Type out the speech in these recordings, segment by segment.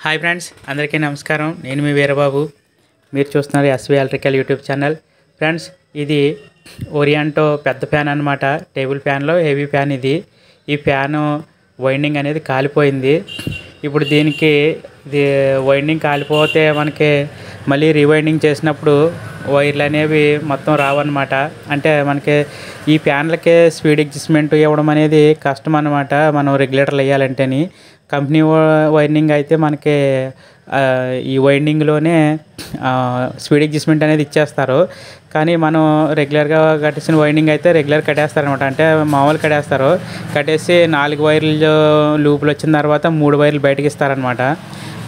Hi friends, అందరికీ నమస్కారం. నేను మీ వీరబాబు. మీరు చూస్తున్నారు SV electrical YouTube channel. Friends, ఇది ఓరియంటో పెద్ద ఫ్యాన్ అనమాట. టేబుల్ ఫ్యాన్లో హెవీ ఫ్యాన్ ఇది. ఈ ఫ్యాను వైండింగ్ అనేది కాలిపోయింది. ఇప్పుడు దీనికి ఇది వైండింగ్ కాలిపోతే మనకి మళ్ళీ రీవైండింగ్ చేసినప్పుడు వైర్లు అనేవి మొత్తం రావన్నమాట. అంటే మనకి ఈ ఫ్యాన్లకే స్పీడ్ అడ్జస్ట్మెంట్ ఇవ్వడం అనేది కష్టం అనమాట. మనం రెగ్యులేటర్లు వేయాలంటేని కంపెనీ వైండింగ్ అయితే మనకి ఈ వైండింగ్లోనే స్పీడ్ అడ్జస్ట్మెంట్ అనేది ఇచ్చేస్తారు. కానీ మనం రెగ్యులర్గా కట్టేసిన వైండింగ్ అయితే రెగ్యులర్ కట్టేస్తారనమాట. అంటే మామూలు కట్టేస్తారు. కట్టేసి 4 వైర్లు లూపులు వచ్చిన తర్వాత 3 వైర్లు బయటకి ఇస్తారనమాట.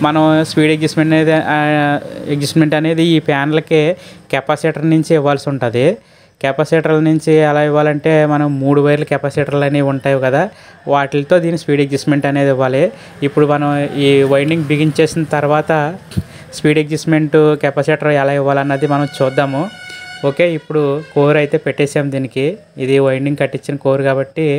మనం స్పీడ్ అడ్జస్ట్మెంట్ అనేది ఈ ఫ్యాన్లకి కెపాసిటర్ నుంచి ఇవ్వాల్సి ఉంటుంది. కెపాసిటర్ల నుంచి ఎలా ఇవ్వాలంటే మనం 3 వైర్ల కెపాసిటర్లు అనేవి ఉంటాయి కదా, వాటితో దీని స్పీడ్ అడ్జస్ట్మెంట్ అనేది ఇవ్వాలి. ఇప్పుడు మనం ఈ వైండింగ్ బిగించేసిన తర్వాత స్పీడ్ అడ్జస్ట్మెంట్ కెపాసిటర్ ఎలా ఇవ్వాలన్నది మనం చూద్దాము. ఓకే, ఇప్పుడు కోర్ అయితే పెట్టేసాం దీనికి. ఇది వైండింగ్ కట్టించిన కోర్ కాబట్టి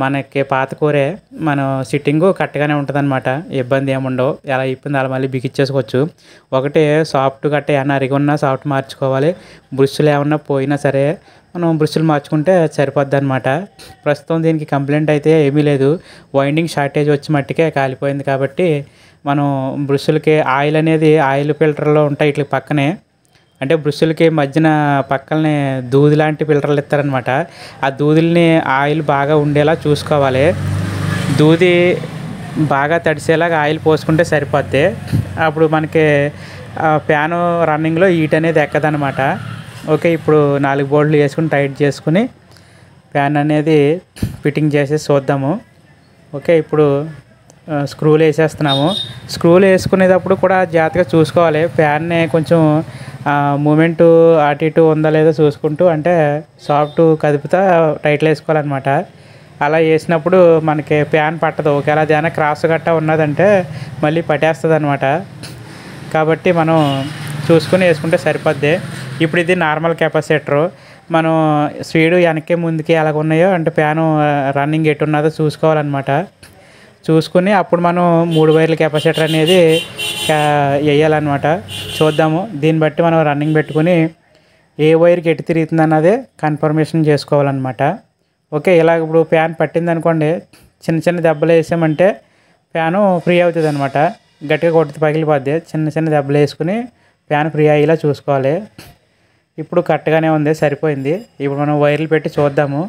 మనకి పాత కోరే మనం సిట్టింగు కరెక్ట్గానే ఉంటుంది అనమాట. ఇబ్బంది ఏముండవు. ఎలా ఇప్పింది అలా మళ్ళీ బిగించేసుకోవచ్చు. ఒకటి సాఫ్ట్ కట్ట ఏమన్నా అరిగి ఉన్నా సాఫ్ట్ మార్చుకోవాలి. బ్రష్లు ఏమన్నా పోయినా సరే మనం బ్రష్లు మార్చుకుంటే సరిపోద్ది అనమాట. ప్రస్తుతం దీనికి కంప్లైంట్ అయితే ఏమీ లేదు. వైండింగ్ షార్టేజ్ వచ్చి మట్టికే కాలిపోయింది కాబట్టి మనం బ్రష్లకి ఆయిల్ అనేది ఆయిల్ ఫిల్టర్లో ఉంటాయి ఇట్లా పక్కనే. అంటే బ్రష్లకి మధ్యన పక్కనే దూది లాంటి ఫిల్టర్లు ఇస్తారనమాట. ఆ దూదుల్ని ఆయిల్ బాగా ఉండేలా చూసుకోవాలి. దూది బాగా తడిసేలాగా ఆయిల్ పోసుకుంటే సరిపోద్ది. అప్పుడు మనకి ఫ్యాను రన్నింగ్లో హీట్ అనేది ఎక్కదనమాట. ఓకే, ఇప్పుడు 4 బోల్ట్లు వేసుకుని టైట్ చేసుకుని ఫ్యాన్ అనేది ఫిట్టింగ్ చేసి చూద్దాము. ఓకే, ఇప్పుడు స్క్రూలు వేసేస్తున్నాము. స్క్రూలు వేసుకునేటప్పుడు కూడా జాగ్రత్తగా చూసుకోవాలి. ఫ్యాన్ని కొంచెం మూమెంట్ అటు ఇటు ఉందా లేదో చూసుకుంటూ, అంటే సాఫ్ట్ కదుపుతా టైట్లు వేసుకోవాలన్నమాట. అలా వేసినప్పుడు మనకి ఫ్యాన్ పట్టదు. ఒకవేళ అదేమైనా క్రాస్ గట్టా ఉన్నదంటే మళ్ళీ పట్టేస్తుంది అనమాట. కాబట్టి మనం చూసుకుని వేసుకుంటే సరిపోద్ది. ఇప్పుడు ఇది నార్మల్ కెపాసిటరు. మనం స్పీడు వెనక్కి ముందుకి ఎలాగ ఉన్నాయో అంటే ఫ్యాను రన్నింగ్ ఎటు ఉన్నదో చూసుకోవాలన్నమాట. చూసుకుని అప్పుడు మనం 3 వైర్ల కెపాసిటర్ అనేది వేయాలన్నమాట. చూద్దాము. దీన్ని బట్టి మనం రన్నింగ్ పెట్టుకుని ఏ వైర్కి ఎటు తిరుగుతుంది అన్నదే కన్ఫర్మేషన్ చేసుకోవాలన్నమాట. ఓకే, ఇలా ఇప్పుడు ఫ్యాన్ పట్టింది అనుకోండి, చిన్న చిన్న దెబ్బలు వేసామంటే ఫ్యాను ఫ్రీ అవుతుంది అనమాట. గట్టిగా కొట్టి పగిలిపోద్ది. చిన్న చిన్న దెబ్బలు వేసుకుని ఫ్యాన్ ఫ్రీ అయ్యేలా చూసుకోవాలి. ఇప్పుడు కరెక్ట్గానే ఉంది, సరిపోయింది. ఇప్పుడు మనం వైర్లు పెట్టి చూద్దాము.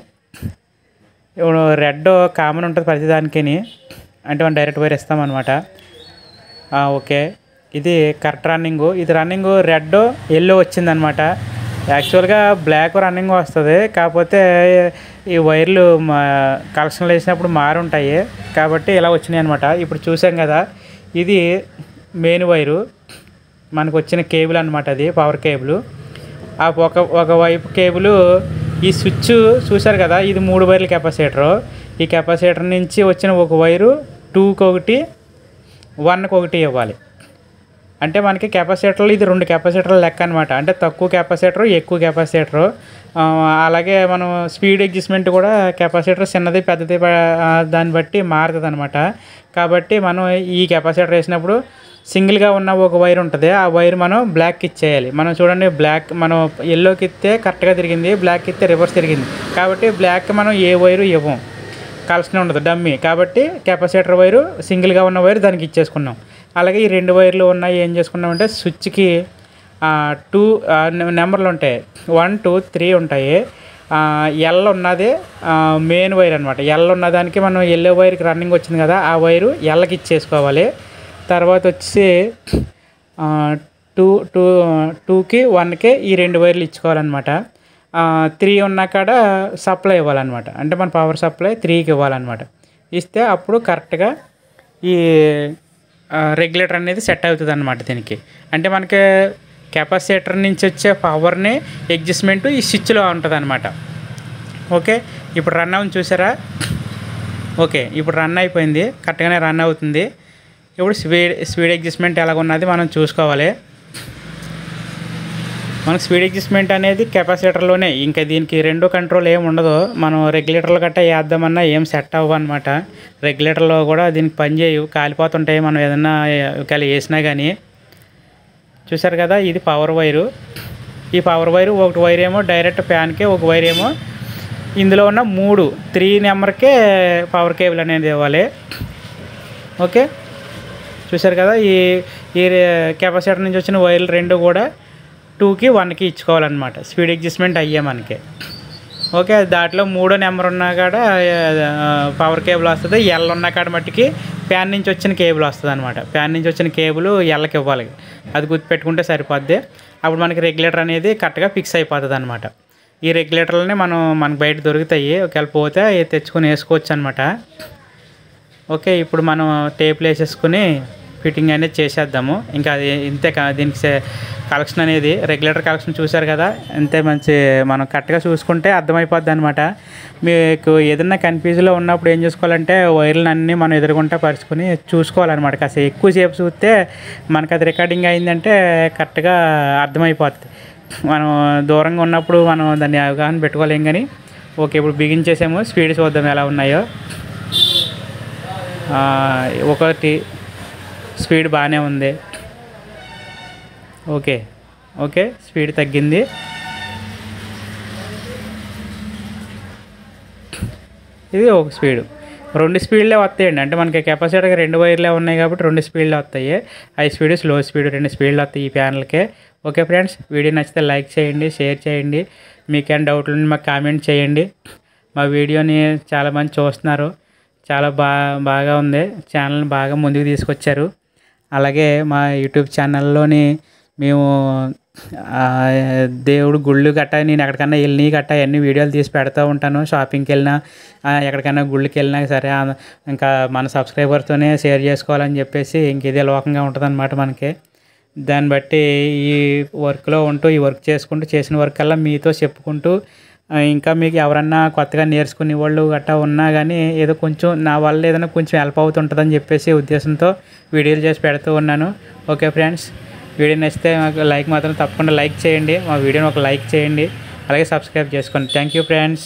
ఇప్పుడు రెడ్ కామన్ ఉంటుంది ప్రతిదానికి, అంటే మనం డైరెక్ట్ వైర్ ఇస్తామన్నమాట. ఓకే, ఇది కరెక్ట్ రన్నింగు. ఇది రన్నింగు రెడ్ ఎల్లో వచ్చిందనమాట. యాక్చువల్గా బ్లాక్ రన్నింగ్ వస్తుంది. కాకపోతే ఈ వైర్లు కలెక్షన్లు వేసినప్పుడు మారి ఉంటాయి కాబట్టి ఇలా వచ్చినాయి అనమాట. ఇప్పుడు చూసాం కదా, ఇది మెయిన్ వైరు మనకు వచ్చిన కేబుల్ అనమాట. అది పవర్ కేబుల్. ఆ ఒక వైపు కేబుల్ ఈ స్విచ్ చూసారు కదా, ఇది 3 వైర్ల కెపాసిటరు. ఈ కెపాసిటర్ నుంచి వచ్చిన ఒక వైరు 2కి ఒకటి 1కి ఒకటి ఇవ్వాలి. అంటే మనకి కెపాసిటర్లు ఇది 2 కెపాసిటర్లు లెక్క అనమాట. అంటే తక్కువ కెపాసిటరు, ఎక్కువ కెపాసిటరు. అలాగే మనం స్పీడ్ అడ్జస్ట్మెంట్ కూడా కెపాసిటర్ చిన్నది పెద్దది దాన్ని బట్టి మారుతుంది అనమాట. కాబట్టి మనం ఈ కెపాసిటర్ వేసినప్పుడు సింగిల్గా ఉన్న ఒక వైర్ ఉంటుంది. ఆ వైర్ మనం బ్లాక్కి ఇచ్చేయాలి. మనం చూడండి, బ్లాక్ మనం ఎల్లోకి ఇస్తే కరెక్ట్గా తిరిగింది, బ్లాక్కి ఇస్తే రివర్స్ తిరిగింది. కాబట్టి బ్లాక్కి మనం ఏ వైరు ఇవ్వం, కలిసి ఉండదు, డమ్మీ. కాబట్టి కెపాసిటర్ వైరు సింగిల్గా ఉన్న వైరు దానికి ఇచ్చేసుకున్నాం. అలాగే ఈ 2 వైర్లు ఉన్నాయి ఏం చేసుకున్నామంటే స్విచ్కి 2 నెంబర్లు ఉంటాయి, 1 2 3 ఉంటాయి. ఎల్ ఉన్నది మెయిన్ వైర్ అనమాట. ఎల్ ఉన్నదానికి మనం ఎల్లో వైర్కి రన్నింగ్ వచ్చింది కదా, ఆ వైరు ఎల్కి ఇచ్చేసుకోవాలి. తర్వాత వచ్చి 2కి 1కి ఈ 2 వైర్లు ఇచ్చుకోవాలన్నమాట. 3 ఉన్న కాడ సప్లై ఇవ్వాలన్నమాట. అంటే మన పవర్ సప్లై 3కి ఇవ్వాలన్నమాట. ఇస్తే అప్పుడు కరెక్ట్గా ఈ రెగ్యులేటర్ అనేది సెట్ అవుతుంది అన్నమాట దీనికి. అంటే మనకి కెపాసిటర్ నుంచి వచ్చే పవర్ని అడ్జస్ట్మెంట్ ఈ స్విచ్లో ఉంటుంది అనమాట. ఓకే, ఇప్పుడు రన్ అవుతుంది చూసారా. ఓకే, ఇప్పుడు రన్ అయిపోయింది, కరెక్ట్గానే రన్ అవుతుంది. ఇప్పుడు స్పీడ్ అడ్జస్ట్మెంట్ ఎలాగున్నది మనం చూసుకోవాలి. మనకు స్పీడ్ అడ్జస్ట్మెంట్ అనేది కెపాసిటర్లోనే, ఇంకా దీనికి రెండో కంట్రోల్ ఏమి ఉండదు. మనం రెగ్యులేటర్లు గట్టా వేద్దామన్నా ఏం సెట్ అవ్వ అనమాట. రెగ్యులేటర్లో కూడా దీనికి పని చేయవు, కాలిపోతుంటాయి మనం ఏదన్నా ఒకవేళ వేసినా కానీ. చూసారు కదా, ఇది పవర్ వైరు. ఈ పవర్ వైరు ఒకటి వైర్ ఏమో డైరెక్ట్ ఫ్యాన్కే, ఒక వైర్ ఏమో ఇందులో ఉన్న 3 నెంబర్కే పవర్ కేబుల్ అనేది ఇవ్వాలి. ఓకే, చూసారు కదా, ఈ ఈ కెపాసిటర్ నుంచి వచ్చిన వైర్లు రెండు కూడా 2కి 1కి ఇచ్చుకోవాలన్నమాట. స్పీడ్ అడ్జస్ట్మెంట్ అయ్యే మనకి. ఓకే, దాంట్లో 3వ నెంబర్ ఉన్నా కాడ పవర్ కేబుల్ వస్తుంది. ఎల్ ఉన్న కాడ మట్టికి ఫ్యాన్ నుంచి వచ్చిన కేబుల్ వస్తుంది అనమాట. ఫ్యాన్ నుంచి వచ్చిన కేబుల్ ఎల్కి ఇవ్వాలి. అది గుర్తుపెట్టుకుంటే సరిపోద్ది. అప్పుడు మనకి రెగ్యులేటర్ అనేది కరెక్ట్గా ఫిక్స్ అయిపోతుంది అనమాట. ఈ రెగ్యులేటర్లని మనకు బయట దొరుకుతాయి, ఒకవేళ పోతే తెచ్చుకొని వేసుకోవచ్చు అనమాట. ఓకే, ఇప్పుడు మనం టేపులు వేసేసుకుని ఫిట్టింగ్ అనేది చేసేద్దాము. ఇంకా అది ఇంతే. దీనికి కలెక్షన్ అనేది రెగ్యులేటర్ కలెక్షన్ చూశారు కదా, అంతే. మంచి మనం కరెక్ట్గా చూసుకుంటే అర్థమైపోద్ది అనమాట. మీకు ఏదన్నా కన్ఫ్యూజ్లో ఉన్నప్పుడు ఏం చేసుకోవాలంటే వైర్లను అన్నీ మనం ఎదురుగుంటా పరుచుకొని చూసుకోవాలన్నమాట. కాస్త ఎక్కువసేపు చూస్తే మనకు అది రికార్డింగ్ అయిందంటే కరెక్ట్గా అర్థమైపోతుంది. మనం దూరంగా ఉన్నప్పుడు మనం దాన్ని అవగాహన పెట్టుకోలేం కానీ. ఓకే, ఇప్పుడు బిగించేసాము. స్పీడ్ చూద్దాం ఎలా ఉన్నాయో. ఒకటి స్పీడ్ బాగానే ఉంది. ఓకే, స్పీడ్ తగ్గింది. ఇది ఒక స్పీడు. 2 స్పీడ్లే వస్తాయండి. అంటే మనకి కెపాసిటర్గా 2 వైర్లే ఉన్నాయి కాబట్టి 2 స్పీడ్లే వస్తాయి. హై స్పీడ్, స్లో స్పీడ్ 2 స్పీడ్లు వస్తాయి ఈ ప్యానల్కే. ఓకే ఫ్రెండ్స్, వీడియో నచ్చితే లైక్ చేయండి, షేర్ చేయండి. మీకేం డౌట్లు ఉంటే మాకు కామెంట్ చేయండి. మా వీడియోని చాలామంది చూస్తున్నారు, చాలా బాగా ఉంది. ఛానల్ని బాగా ముందుకు తీసుకొచ్చారు. అలాగే మా యూట్యూబ్ ఛానల్లోని మేము దేవుడు గుళ్ళు గట్టా, నేను ఎక్కడికన్నా వెళ్ళి గట్టా అన్ని వీడియోలు తీసి పెడతా ఉంటాను. షాపింగ్కి వెళ్ళినా, ఎక్కడికైనా గుళ్ళకి వెళ్ళినా సరే, ఇంకా మన సబ్స్క్రైబర్తోనే షేర్ చేసుకోవాలని చెప్పేసి ఇంక ఇదే లోకంగా ఉంటుంది అనమాట మనకి. దాన్ని బట్టి ఈ వర్క్లో ఉంటూ, ఈ వర్క్ చేసుకుంటూ, చేసిన వర్క్ అలా మీతో చెప్పుకుంటూ, ఇంకా మీకు ఎవరన్నా కొత్తగా నేర్చుకునే వాళ్ళు గట్టా ఉన్నా కానీ ఏదో కొంచెం నా వల్ల ఏదైనా కొంచెం హెల్ప్ అవుతుంటుందని చెప్పేసి ఉద్దేశంతో వీడియోలు చేసి పెడుతూ ఉన్నాను. ఓకే ఫ్రెండ్స్, వీడియో నచ్చితే మాకు లైక్ మాత్రం తప్పకుండా లైక్ చేయండి. మా వీడియోని ఒక లైక్ చేయండి, అలాగే సబ్స్క్రైబ్ చేసుకోండి. Thank you friends.